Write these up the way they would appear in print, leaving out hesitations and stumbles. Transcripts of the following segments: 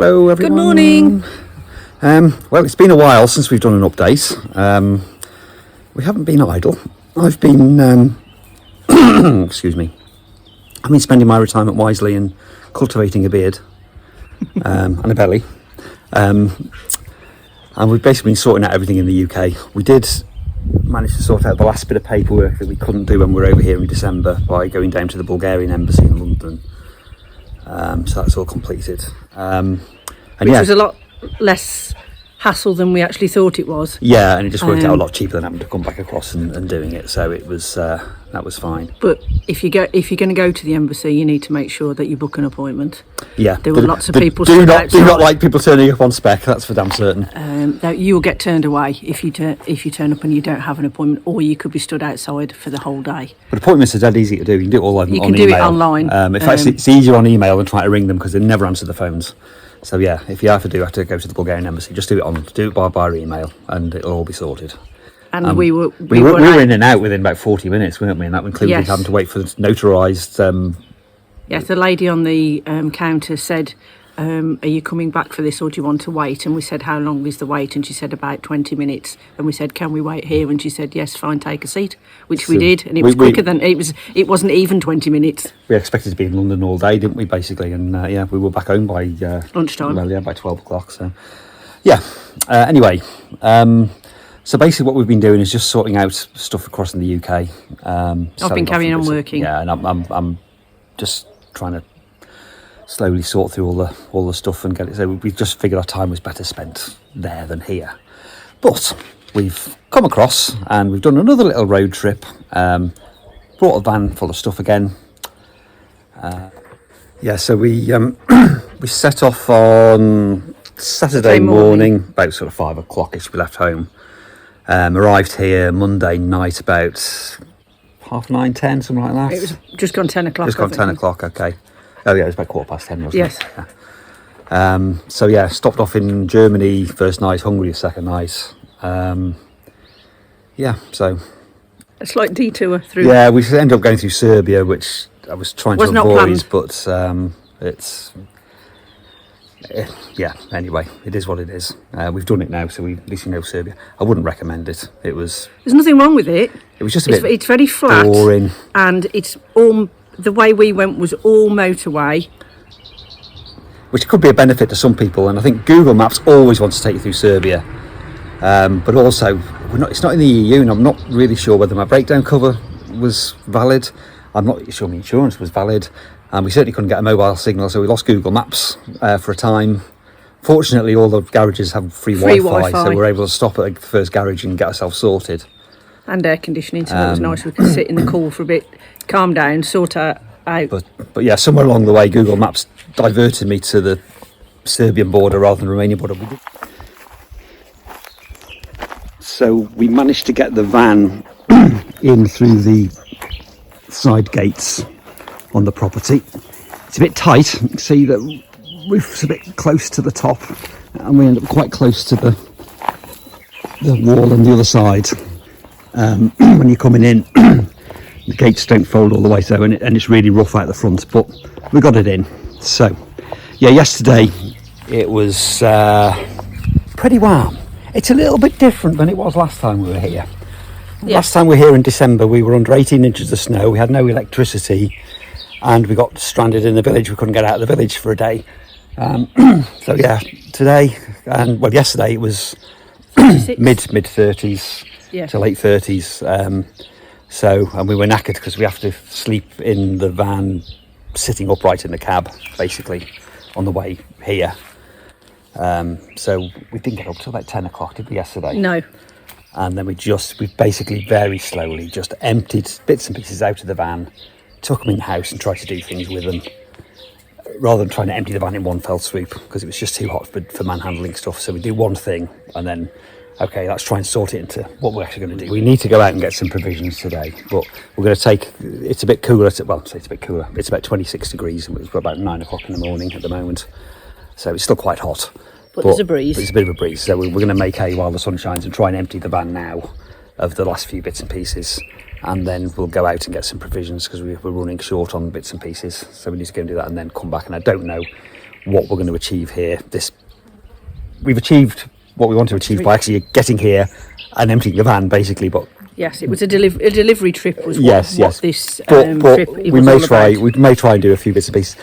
Hello everyone. Good morning. Well, it's been a while since we've done an update. We haven't been idle. I've been, excuse me, I've been spending my retirement wisely and cultivating a beard and a belly. And we've basically been sorting out everything in the UK. We did manage to sort out the last bit of paperwork that we couldn't do when we were over here in December by going down to the Bulgarian embassy in London. So that's all completed. Which was a lot less hassle than we actually thought it was. Yeah, and it just worked out a lot cheaper than having to come back across and doing it. So it was that was fine. But if you're going to go to the embassy, you need to make sure that you book an appointment. Yeah, there were lots of people. Do not like people turning up on spec. That's for damn certain. You will get turned away if you turn up and you don't have an appointment, or you could be stood outside for the whole day. But appointments are dead easy to do. You can do it all on email. You can do it online. In fact, it's easier on email than trying to ring them because they never answer the phones. So yeah, if you have to go to the Bulgarian embassy, just do it by email, and it'll all be sorted. And we were in and out within about 40 minutes, weren't we? And that included having to wait for the notarised. Yes, the lady on the counter said, "Are you coming back for this, or do you want to wait?" And we said, "How long is the wait?" And she said, "About 20 minutes." And we said, "Can we wait here?" And she said, "Yes, fine, take a seat," which we did, and it was quicker than it was. It wasn't even 20 minutes. We expected to be in London all day, didn't we? Basically, and we were back home by lunchtime. Well, yeah, by 12 o'clock. So, yeah. Anyway, so basically, what we've been doing is just sorting out stuff across in the UK. I've been carrying on working. Yeah, and I'm just trying to slowly sort through all the stuff and get it. So we've just figured our time was better spent there than here. But we've come across and we've done another little road trip. Brought a van full of stuff again. So we we set off on Saturday morning about sort of 5 o'clock-ish. We left home. Arrived here Monday night about 9:30, 10, something like that. It was just gone 10 o'clock. Just gone 10 o'clock, okay. Oh yeah, it was about 10:15, wasn't it? Yes. Yeah. Stopped off in Germany first night, Hungary second night. So a slight detour through. Yeah, we ended up going through Serbia, which I was trying to avoid, but anyway, it is what it is. We've done it now, so at least we know Serbia. I wouldn't recommend it. There's nothing wrong with it. It was just a bit it's very flat, boring, and it's all the way we went was all motorway, which could be a benefit to some people. And I think Google Maps always wants to take you through Serbia, but also it's not in the EU, and I'm not really sure whether my breakdown cover was valid. I'm not sure my insurance was valid. And we certainly couldn't get a mobile signal, so we lost Google Maps for a time. Fortunately, all the garages have free Wi-Fi, so we were able to stop at the first garage and get ourselves sorted. And air conditioning, so it was nice. We could sit in the cool for a bit, calm down, sort out. But yeah, somewhere along the way, Google Maps diverted me to the Serbian border rather than the Romanian border. So we managed to get the van in through the side gates on the property. It's a bit tight. You can see the roof's a bit close to the top, and we end up quite close to the wall on the other side. When you're coming in, the gates don't fold all the way, so and it's really rough out the front, but we got it in. So yeah, yesterday it was pretty warm. It's a little bit different than it was last time we were here. Yeah. Last time we were here in December, we were under 18 inches of snow. We had no electricity, and we got stranded in the village. We couldn't get out of the village for a day. So yeah, today and yesterday it was mid 30s to late 30s. And we were knackered because we have to sleep in the van, sitting upright in the cab, basically, on the way here. So we didn't get up till about 10 o'clock, did we, yesterday? No. And then we basically very slowly just emptied bits and pieces out of the van, took them in the house and tried to do things with them, rather than trying to empty the van in one fell swoop, because it was just too hot for manhandling stuff. So we do one thing and then, okay, let's try and sort it into what we're actually going to do. We need to go out and get some provisions today, but we're going to it's a bit cooler, it's a bit cooler. It's about 26 degrees, and it's about 9 o'clock in the morning at the moment. So it's still quite hot. But there's a breeze. There's a bit of a breeze, so we're going to make hay while the sun shines and try and empty the van now of the last few bits and pieces, and then we'll go out and get some provisions because we're running short on bits and pieces, so we need to go and do that and then come back. And I don't know what we're going to achieve here. We've achieved what we want to achieve by actually getting here and emptying the van, basically. But yes, it was a delivery trip. Was what, yes, what this but trip we was may all try. about. We may try and do a few bits and pieces.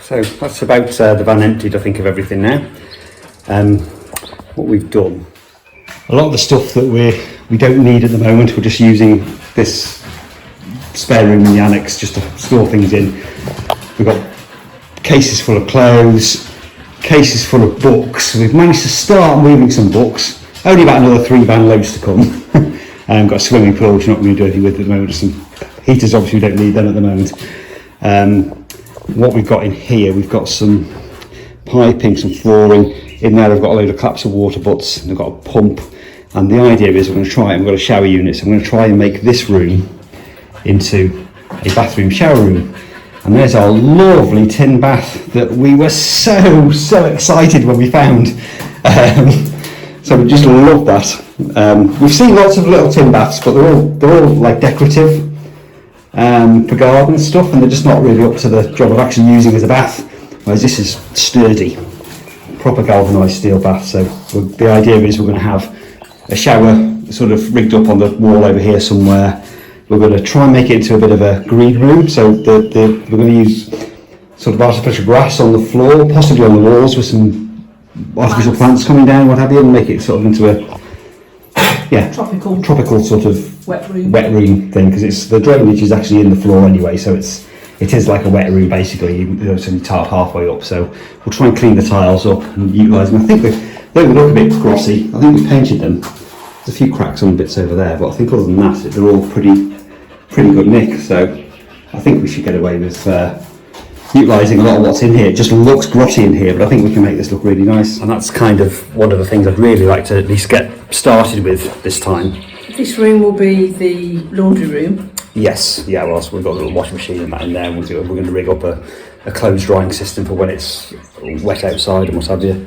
So that's about the van emptied, I think, of everything now. What we've done, a lot of the stuff that we don't need at the moment, we're just using this spare room in the annex just to store things in. We've got cases full of clothes, cases full of books. We've managed to start moving some books, only about another 3 van loads to come. Got a swimming pool which we're not going to do anything with at the moment. Some heaters, obviously we don't need them at the moment. What we've got in here, we've got some piping, some flooring. In there I've got a load of collapsible water butts and I've got a pump, and the idea is we're going to try, and we've got a shower unit, so I'm going to try and make this room into a bathroom shower room. And there's our lovely tin bath that we were so excited when we found. So we just love that. We've seen lots of little tin baths, but they're all like decorative for garden stuff, and they're just not really up to the job of actually using as a bath. Whereas this is sturdy, proper galvanised steel bath. So the idea is we're going to have a shower sort of rigged up on the wall over here somewhere. We're going to try and make it into a bit of a green room. So we're going to use sort of artificial grass on the floor, possibly on the walls with some artificial plants coming down, what have you, and make it sort of into a tropical sort of wet room thing, because it's the drainage is actually in the floor anyway, so it is like a wet room basically. It's only tiled halfway up, so we'll try and clean the tiles up and utilise them. I think they look a bit glossy. I think we painted them. There's a few cracks on bits over there, but I think other than that they're all pretty good nick. So I think we should get away with utilising a lot of what's in here. It just looks grotty in here, but I think we can make this look really nice. And that's kind of one of the things I'd really like to at least get started with this time. This room will be the laundry room. Yes, yeah, well, so we've got a little washing machine and that in there. We're going to rig up a clothes drying system for when it's wet outside and what have you.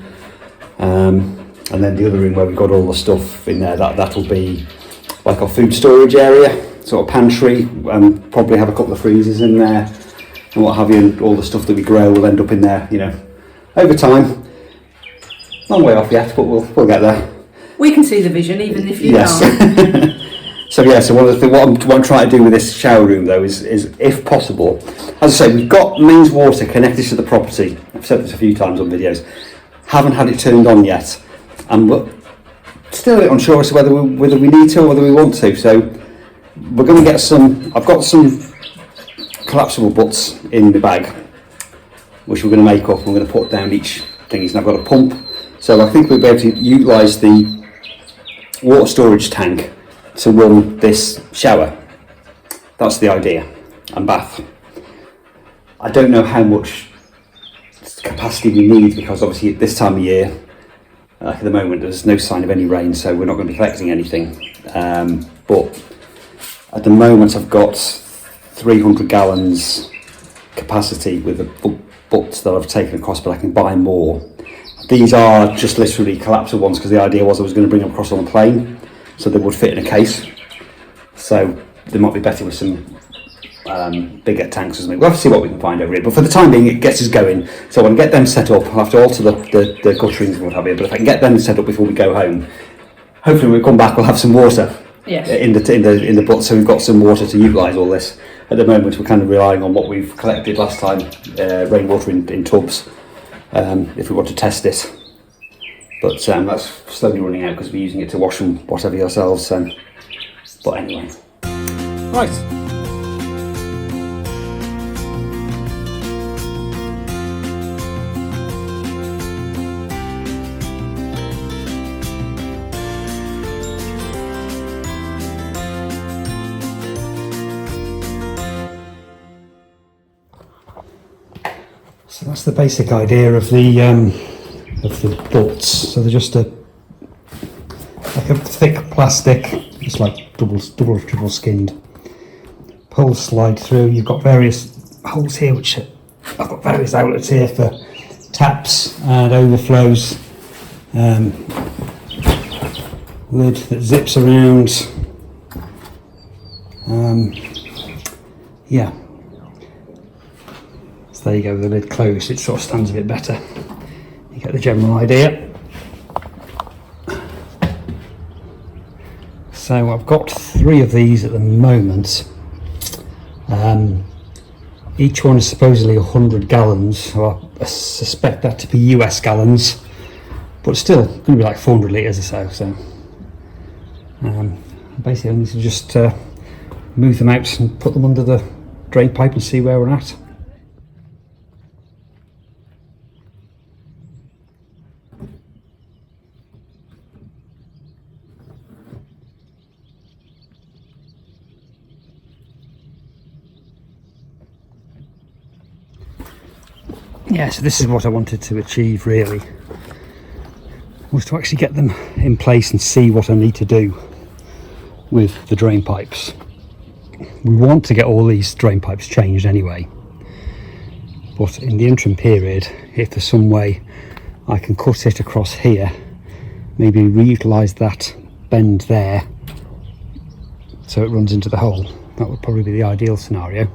And then the other room where we've got all the stuff in there, that'll be like our food storage area, sort of pantry. Probably have a couple of freezers in there and what have you, and all the stuff that we grow will end up in there, you know, over time. Long way off yet, but we'll get there. We can see the vision, even if you yes. can't. So what I'm trying to do with this shower room though is if possible, as I say, we've got mains water connected to the property. I've said this a few times on videos. Haven't had it turned on yet, and we're still a bit unsure as to whether we need to or whether we want to. So we're going to get some. I've got some collapsible butts in the bag, which we're going to make up. We're going to put down each thing, and I've got a pump. So I think we'll be able to utilise the water storage tank to run this shower. That's the idea, and bath. I don't know how much capacity we need, because obviously at this time of year, at the moment there's no sign of any rain, so we're not going to be collecting anything. But at the moment I've got 300 gallons capacity with the butts that I've taken across, but I can buy more. These are just literally collapsible ones, because the idea was I was going to bring them across on a plane, so they would fit in a case. So they might be better with some bigger tanks or something. We'll have to see what we can find over here, but for the time being it gets us going. So I want to get them set up. I'll have to alter the gutterings and what have you, but if I can get them set up before we go home, hopefully when we come back we'll have some water in the butt, so we've got some water to utilise all this. At the moment we're kind of relying on what we've collected last time, rainwater in tubs, if we want to test it. But that's slowly running out because we're using it to wash and whatever ourselves. But anyway, right. So that's the basic idea of the butts. So they're just like a thick plastic, just like double triple skinned. Poles slide through. You've got various holes here, which I've got various outlets here for taps and overflows. Lid that zips around. Yeah. So there you go, with the lid closed, it sort of stands a bit better. You get the general idea. So I've got 3 of these at the moment. Each one is supposedly 100 gallons, so I suspect that to be US gallons, but still going to be like 400 litres or so. So basically I need to just move them out and put them under the drain pipe and see where we're at. Yeah, so this is what I wanted to achieve really, was to actually get them in place and see what I need to do with the drain pipes. We want to get all these drain pipes changed anyway, but in the interim period, if there's some way I can cut it across here, maybe reutilise that bend there so it runs into the hole, that would probably be the ideal scenario.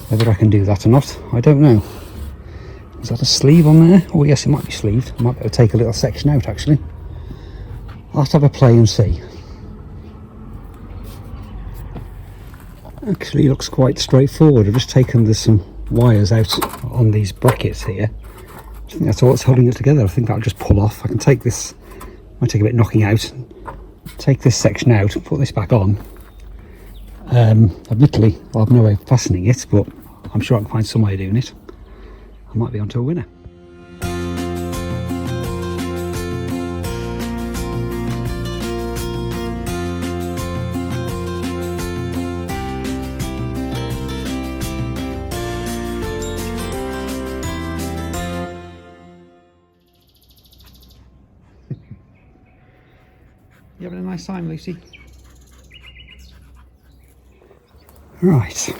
Whether I can do that or not, I don't know. Is that a sleeve on there? Oh yes, it might be sleeved. I might be able to take a little section out actually. I'll have to have a play and see. Actually looks quite straightforward. I've just taken some wires out on these brackets here. I think that's all that's holding it together. I think that'll just pull off. I can take this, might take a bit knocking out, take this section out and put this back on. Admittedly, I'll have no way of fastening it, but I'm sure I can find some way of doing it. I might be onto a winner. You having a nice time, Lucy? Right,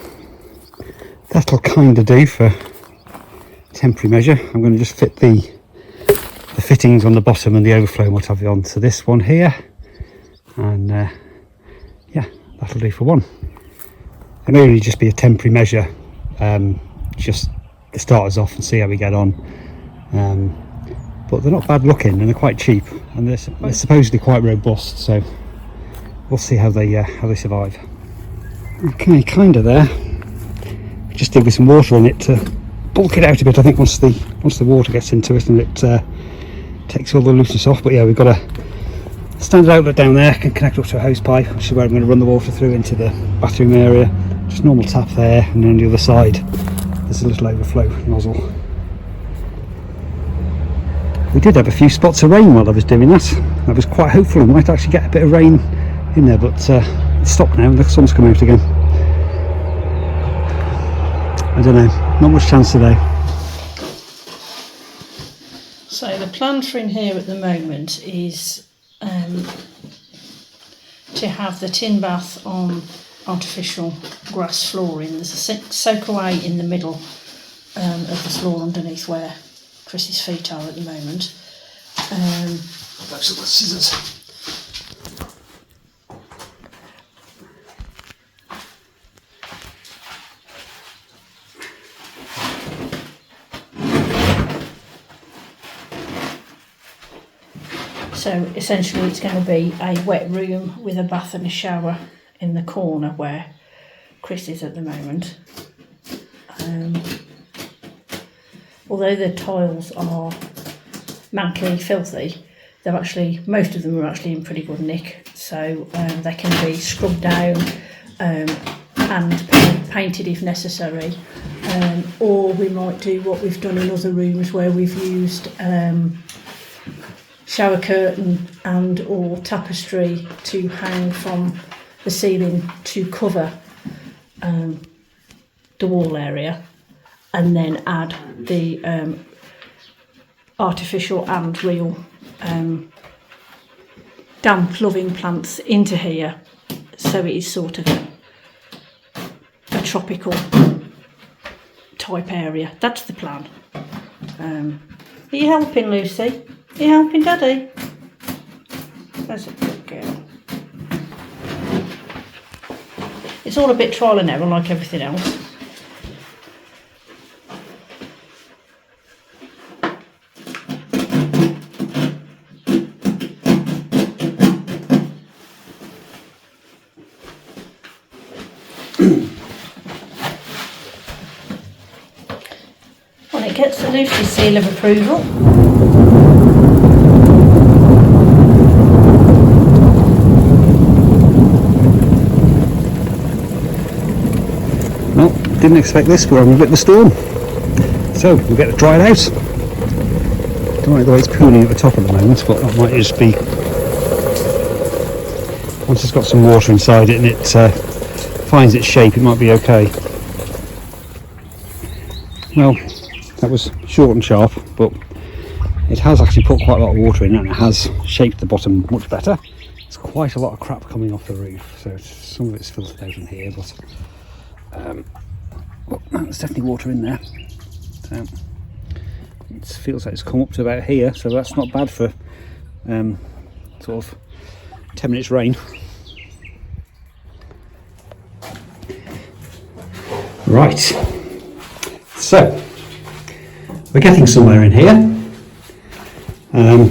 that'll kind of do for temporary measure. I'm going to just fit the fittings on the bottom and the overflow and what have you onto this one here, and yeah, that'll do for one. It may only just be a temporary measure, just to start us off and see how we get on. But they're not bad looking and they're quite cheap, and they're supposedly quite robust, so we'll see how they survive. Okay, kind of there. Just did with some water in it to bulk it out a bit. I think once the water gets into it and it takes all the looseness off. But yeah, we've got a standard outlet down there, can connect up to a hose pipe, which is where I'm going to run the water through into the bathroom area. Just normal tap there, and then on the other side there's a little overflow nozzle. We did have a few spots of rain while I was doing that. I was quite hopeful I might actually get a bit of rain in there, but it's stopped now and the sun's come out again. I don't know, not much chance today. So the plan for in here at the moment is to have the tin bath on artificial grass flooring. There's a soak away in the middle of the floor underneath where Chris's feet are at the moment. I've got scissors. So essentially it's going to be a wet room with a bath and a shower in the corner where Chris is at the moment. Although the tiles are mankily filthy, they're actually, most of them are actually in pretty good nick, so they can be scrubbed down and painted if necessary, or we might do what we've done in other rooms where we've used shower curtain and or tapestry to hang from the ceiling to cover the wall area, and then add the artificial and real damp loving plants into here, so it is sort of a tropical type area. That's the plan. Are you helping, Lucy? Are you helping Daddy? That's a good girl. It's all a bit trial and error like everything else. When it gets the Lucy seal of approval. Well, didn't expect this. We're having a bit of a storm, so we'll get it dried out. Don't like the way it's pooling at the top at the moment, but that might just be, once it's got some water inside it and it finds its shape, it might be okay. Well, that was short and sharp, but it has actually put quite a lot of water in and it has shaped the bottom much better. There's quite a lot of crap coming off the roof, so some of it's filtered out in here, but well, there's definitely water in there. So it feels like it's come up to about here, so that's not bad for sort of 10 minutes rain. Right, so we're getting somewhere in here.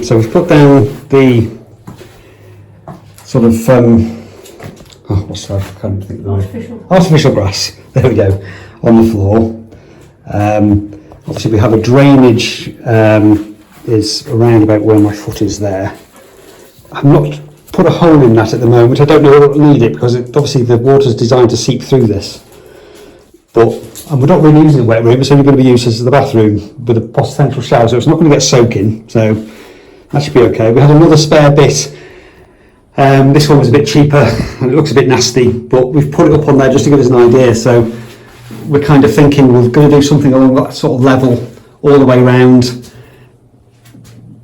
So we've put down the sort of what's that? I can't think of the name. Artificial grass. There we go, on the floor. Obviously we have a drainage is around about where my foot is there. I've not put a hole in that at the moment. I don't know whether it'll need it because obviously the water's designed to seep through this. And we're not really using the wet room, it's only going to be used as the bathroom with a potential shower, so it's not going to get soaking, so that should be okay. We had another spare bit. This one was a bit cheaper and it looks a bit nasty, but we've put it up on there just to give us an idea. So we're kind of thinking we're going to do something along that sort of level all the way around.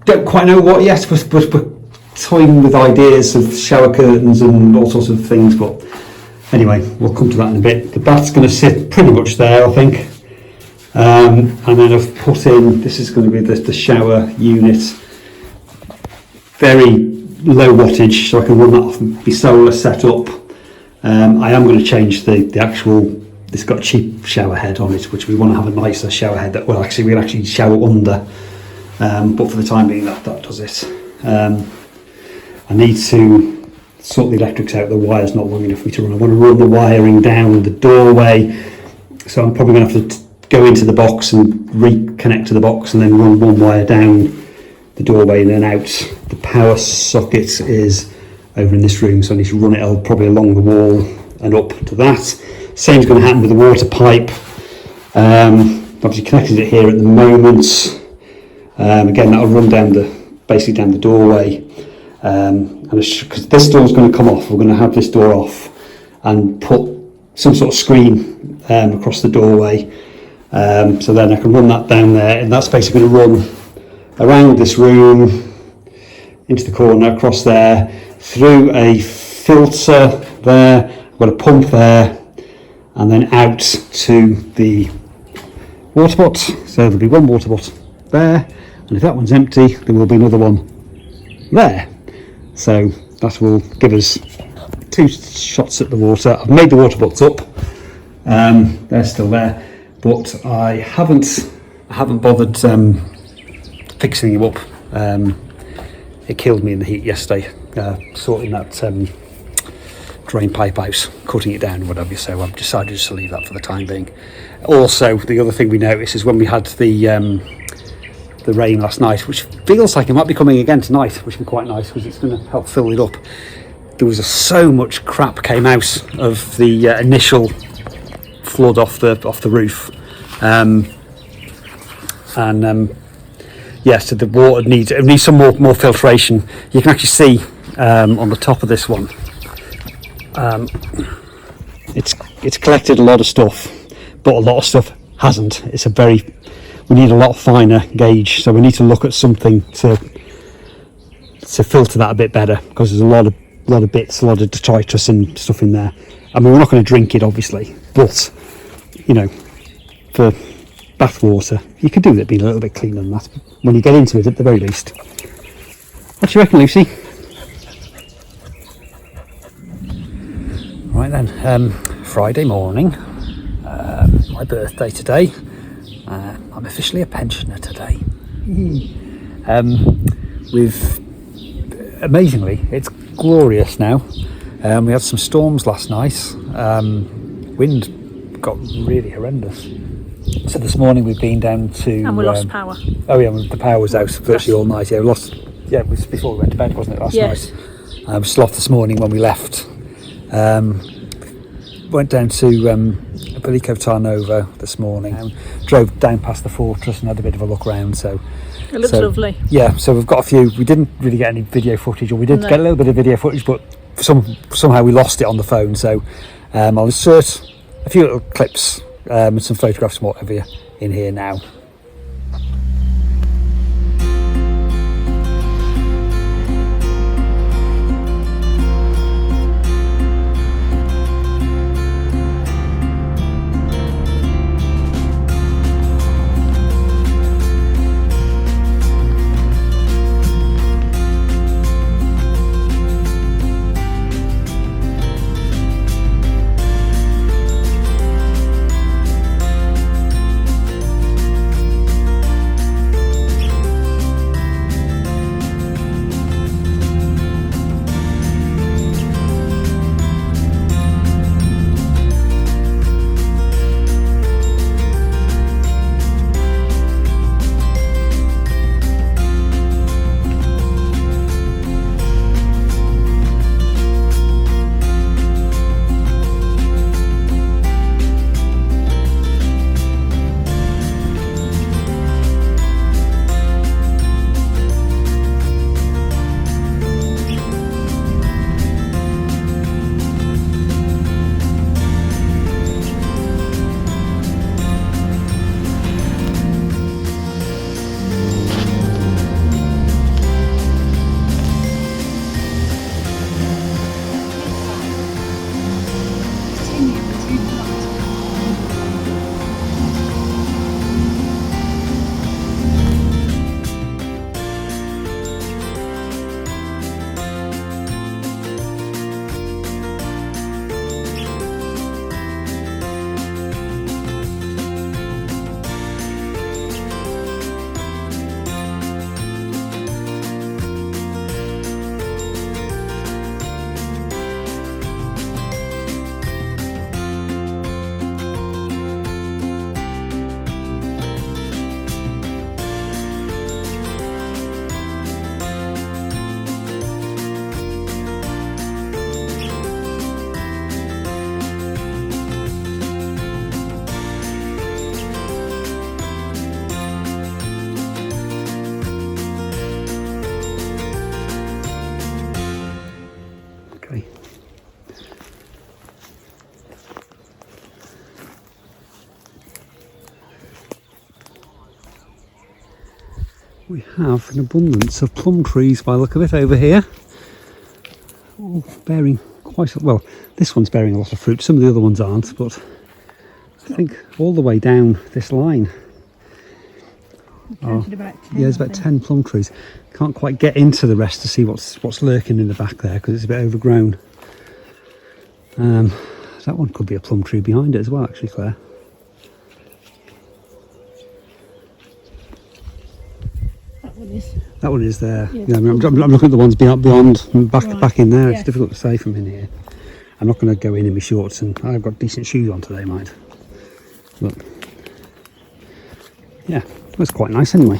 Don't quite know what yet, but we're toying with ideas of shower curtains and all sorts of things, but anyway, we'll come to that in a bit. The bath's going to sit pretty much there, I think. And then I've put in, this is going to be the shower unit. Very low wattage, so I can run that off and be solar set up. I am going to change the actual, it's got a cheap shower head on it, which we want to have a nicer shower head that we'll actually shower under. But for the time being, that does it. I need to sort the electrics out. The wire's not long enough for me to run. I want to run the wiring down the doorway, so I'm probably going to have to go into the box and reconnect to the box and then run one wire down the doorway and then out. The power socket is over in this room, so I need to run it probably along the wall and up to that. Same's going to happen with the water pipe. Obviously connected it here at the moment. Again, that'll run basically down the doorway. And because this door's going to come off, we're going to have this door off and put some sort of screen across the doorway. So then I can run that down there, and that's basically going to run around this room, into the corner, across there, through a filter there. I've got a pump there, and then out to the water pot. So there'll be one water pot there, and if that one's empty, there will be another one there. So that will give us 2 shots at the water. I've made the water butts up. They're still there, but I haven't bothered fixing them up it killed me in the heat yesterday, sorting that drain pipe out, cutting it down and whatever, so I've decided just to leave that for the time being. Also, the other thing we noticed is when we had the rain last night, which feels like it might be coming again tonight, which would be quite nice because it's going to help fill it up. There was so much crap came out of the initial flood off the roof, yeah, so the water needs some more filtration. You can actually see on the top of this one, it's collected a lot of stuff, but a lot of stuff hasn't. We need a lot finer gauge, so we need to look at something to filter that a bit better, because there's a lot of bits, a lot of detritus and stuff in there. I mean, we're not going to drink it obviously, but you know, for bath water you could do with it being a little bit cleaner than that when you get into it, at the very least. What do you reckon, Lucy? Right then, Friday morning, my birthday today. I'm officially a pensioner today. Amazingly, it's glorious now. We had some storms last night. Wind got really horrendous. So this morning we've been down to... And we lost power. Oh yeah, the power was out virtually all night. Yeah, it was before we went to bed, wasn't it, last yes. night? We still off this morning when we left. Went down to Veliko Tarnovo this morning. Drove down past the fortress and had a bit of a look around. So it looks lovely. Yeah, so we've got a few. We didn't really get any video footage, or we did get a little bit of video footage, but somehow we lost it on the phone. So I'll insert a few little clips and some photographs and whatever in here now. We have an abundance of plum trees by the look of it over here. All bearing quite well. This one's bearing a lot of fruit. Some of the other ones aren't, but I think all the way down this line. About 10, yeah, there's about 10 plum trees. Can't quite get into the rest to see what's lurking in the back there because it's a bit overgrown. That one could be a plum tree behind it as well, actually, Claire. That one is. That one is there. Yeah. Yeah, I mean, I'm looking at the ones beyond and Right. back in there. It's Yeah. difficult to say from in here. I'm not going to go in my shorts, and I've got decent shoes on today, mind. But yeah, it was quite nice anyway.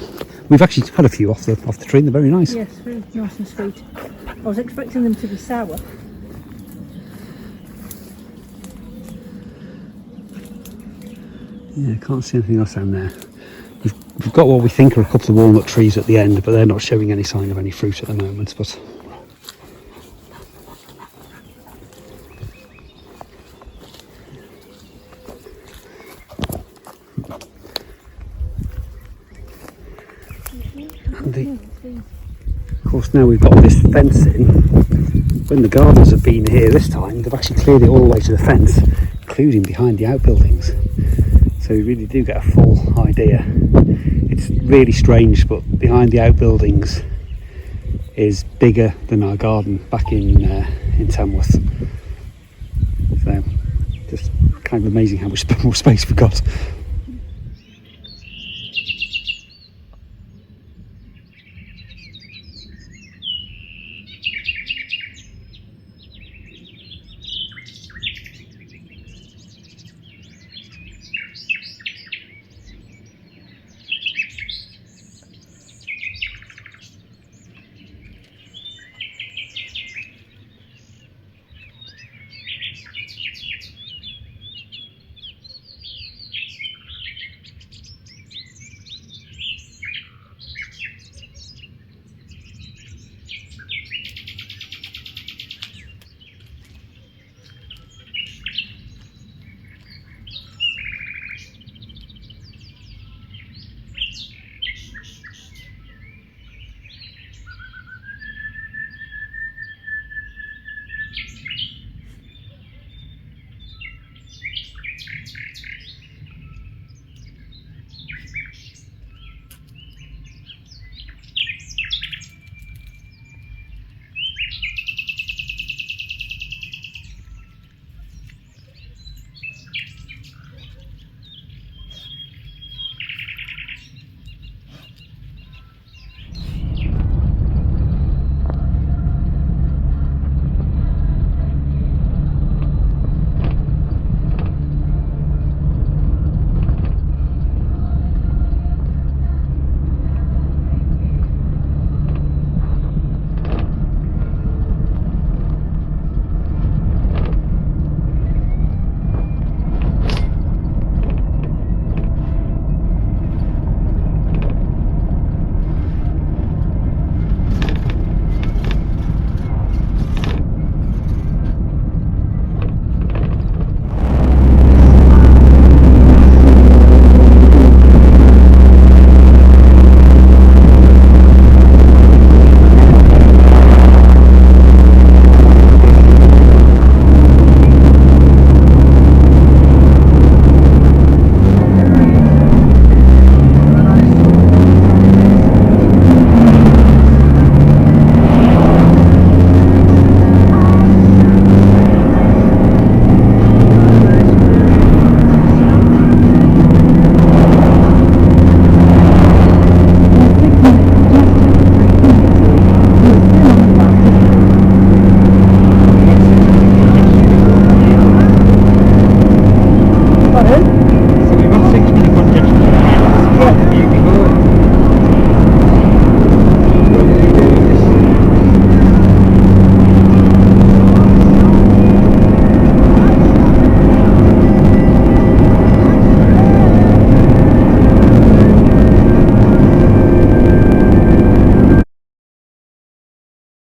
We've actually had a few off the tree, and they're very nice. Yes, very nice and sweet. I was expecting them to be sour. Yeah, can't see anything else down there. We've got what we think are a couple of walnut trees at the end, but they're not showing any sign of any fruit at the moment. But of course, now we've got this fence in. When the gardeners have been here this time, they've actually cleared it all the way to the fence, including behind the outbuildings. So we really do get a full idea. It's really strange, but behind the outbuildings is bigger than our garden back in Tamworth. So just kind of amazing how much more space we've got.